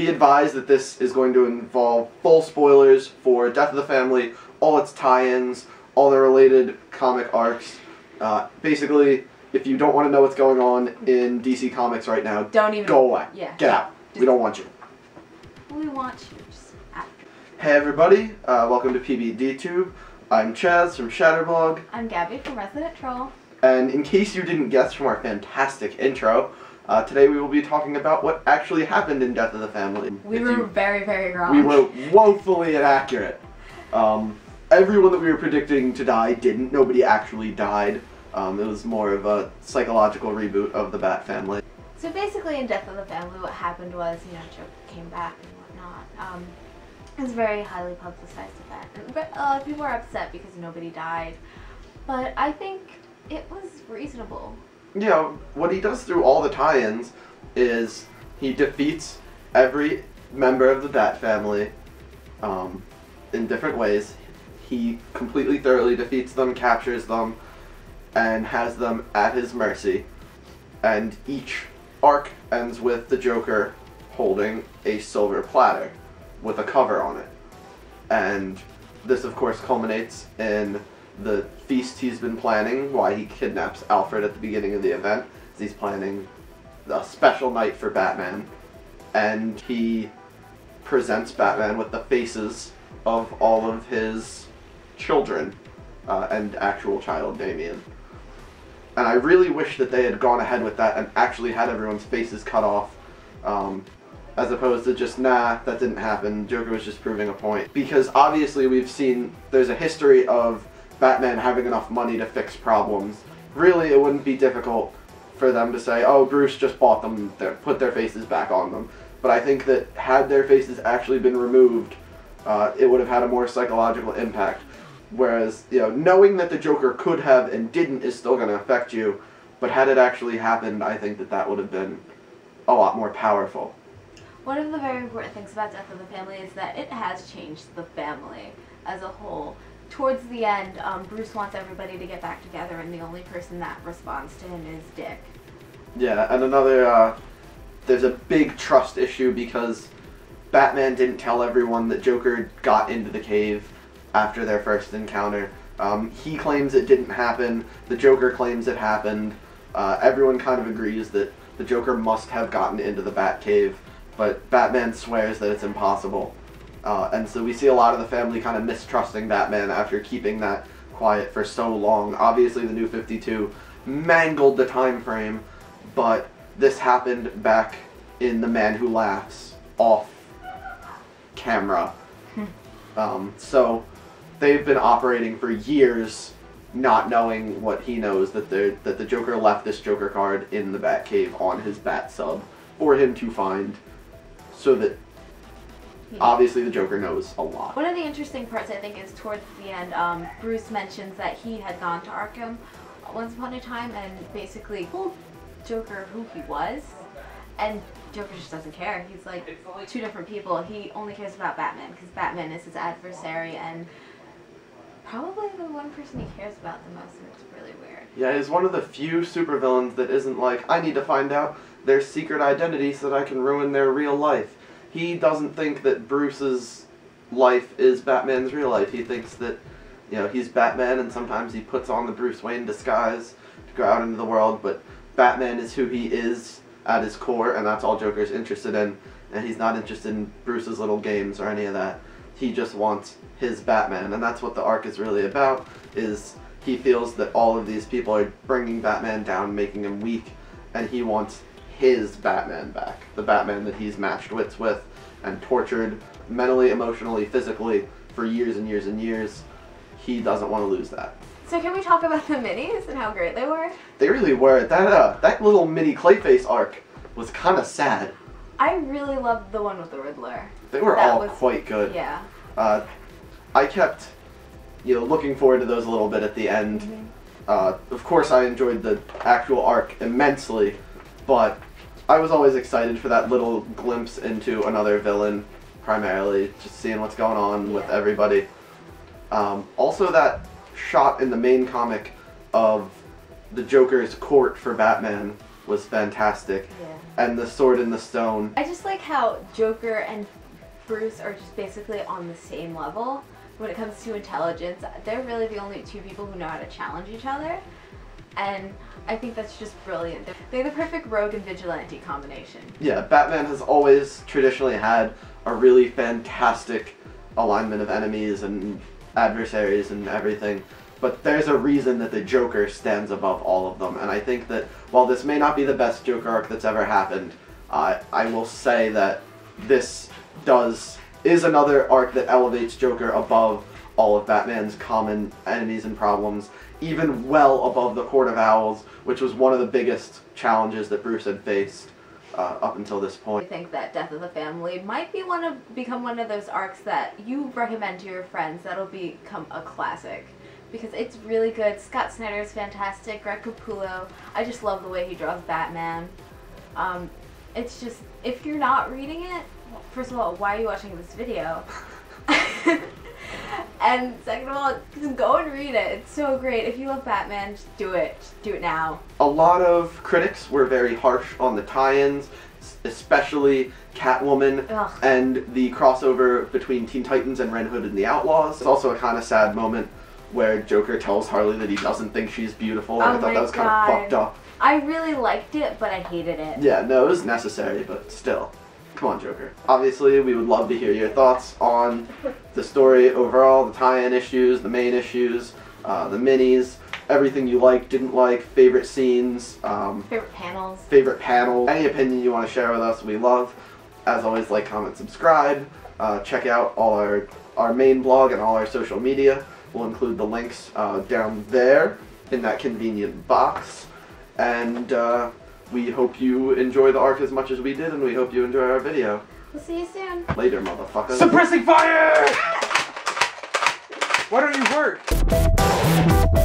Be advised that this is going to involve full spoilers for Death of the Family, all its tie-ins, all the related comic arcs. Basically, if you don't want to know what's going on in DC Comics right now, go away. Yeah. Get out. We don't want you. We want you. Just after. Hey everybody, welcome to PBDTube. I'm Chazz from Shatterblog. I'm Gabby from Resident Troll. And in case you didn't guess from our fantastic intro, today we will be talking about what actually happened in Death of the Family. We were very, very wrong. We were woefully inaccurate. Everyone that we were predicting to die didn't. Nobody actually died. It was more of a psychological reboot of the Bat family. So basically in Death of the Family what happened was, Joker came back and whatnot. It was a very highly publicized event. But a lot of people were upset because nobody died. But I think it was reasonable. Yeah, what he does through all the tie-ins is he defeats every member of the Bat family in different ways. He completely thoroughly defeats them, captures them, and has them at his mercy. And each arc ends with the Joker holding a silver platter with a cover on it. And this of course culminates in the feast he's been planning, why he kidnaps Alfred at the beginning of the event. He's planning a special night for Batman. And he presents Batman with the faces of all of his children and actual child Damian. And I really wish that they had gone ahead with that and actually had everyone's faces cut off, as opposed to just, nah, that didn't happen, Joker was just proving a point. Because obviously we've seen, there's a history of Batman having enough money to fix problems. Really, it wouldn't be difficult for them to say, oh, Bruce just bought them, put their faces back on them. But I think that had their faces actually been removed, it would have had a more psychological impact. Whereas, knowing that the Joker could have and didn't is still going to affect you, but had it actually happened, I think that that would have been a lot more powerful. One of the very important things about Death of the Family is that it has changed the family as a whole. Towards the end, Bruce wants everybody to get back together, and the only person that responds to him is Dick. Yeah, and another, there's a big trust issue because Batman didn't tell everyone that Joker got into the cave after their first encounter. He claims it didn't happen, the Joker claims it happened. Everyone kind of agrees that the Joker must have gotten into the Batcave, but Batman swears that it's impossible. And so we see a lot of the family kind of mistrusting Batman after keeping that quiet for so long. Obviously the New 52 mangled the time frame, but this happened back in The Man Who Laughs, off camera. So they've been operating for years not knowing what he knows, that the Joker left this Joker card in the Batcave on his Bat sub for him to find, so that obviously the Joker knows a lot. One of the interesting parts, I think, is towards the end, Bruce mentions that he had gone to Arkham once upon a time and basically told Joker who he was, and Joker just doesn't care. He's like two different people. He only cares about Batman because Batman is his adversary and probably the one person he cares about the most, and it's really weird. Yeah, he's one of the few supervillains that isn't like, I need to find out their secret identity so that I can ruin their real life. He doesn't think that Bruce's life is Batman's real life. He thinks that, he's Batman and sometimes he puts on the Bruce Wayne disguise to go out into the world, but Batman is who he is at his core, and that's all Joker's interested in. And he's not interested in Bruce's little games or any of that. He just wants his Batman, and that's what the arc is really about, is he feels that all of these people are bringing Batman down, making him weak, and he wants his Batman back. The Batman that he's matched wits with and tortured mentally, emotionally, physically for years and years and years. He doesn't want to lose that. So can we talk about the minis and how great they were? They really were. That little mini Clayface arc was kind of sad. I really loved the one with the Riddler. They were all quite good. Yeah. I kept, looking forward to those a little bit at the end. Mm-hmm. Of course I enjoyed the actual arc immensely, but I was always excited for that little glimpse into another villain, primarily, just seeing what's going on with everybody. Also that shot in the main comic of the Joker's court for Batman was fantastic. Yeah. And the Sword in the Stone. I just like how Joker and Bruce are just basically on the same level when it comes to intelligence. They're really the only two people who know how to challenge each other. And I think that's just brilliant. They're the perfect rogue and vigilante combination. Yeah, Batman has always traditionally had a really fantastic alignment of enemies and adversaries and everything. But there's a reason that the Joker stands above all of them. And I think that while this may not be the best Joker arc that's ever happened, I will say that this is another arc that elevates Joker above all of Batman's common enemies and problems, even well above the Court of Owls, which was one of the biggest challenges that Bruce had faced up until this point. I think that Death of the Family might become one of those arcs that you recommend to your friends that'll become a classic. Because it's really good. Scott Snyder is fantastic. Greg Capullo, I just love the way he draws Batman. It's just, if you're not reading it, first of all, why are you watching this video? And second of all, just go and read it. It's so great. If you love Batman, just do it. Just do it now. A lot of critics were very harsh on the tie-ins, especially Catwoman. Ugh. And the crossover between Teen Titans and Red Hood and the Outlaws. It's also a kind of sad moment where Joker tells Harley that he doesn't think she's beautiful. And I thought that was kind of fucked up. I really liked it, but I hated it. Yeah, no, it was necessary, but still. Come on, Joker. Obviously, we would love to hear your thoughts on the story overall, the tie-in issues, the main issues, the minis, everything you liked, didn't like, favorite scenes, favorite panels, any opinion you want to share with us, we love. As always, like, comment, subscribe. Check out all our main blog and all our social media. We'll include the links down there in that convenient box. And we hope you enjoy the arc as much as we did, and we hope you enjoy our video. We'll see you soon. Later, motherfuckers. Suppressing fire! Why don't you work?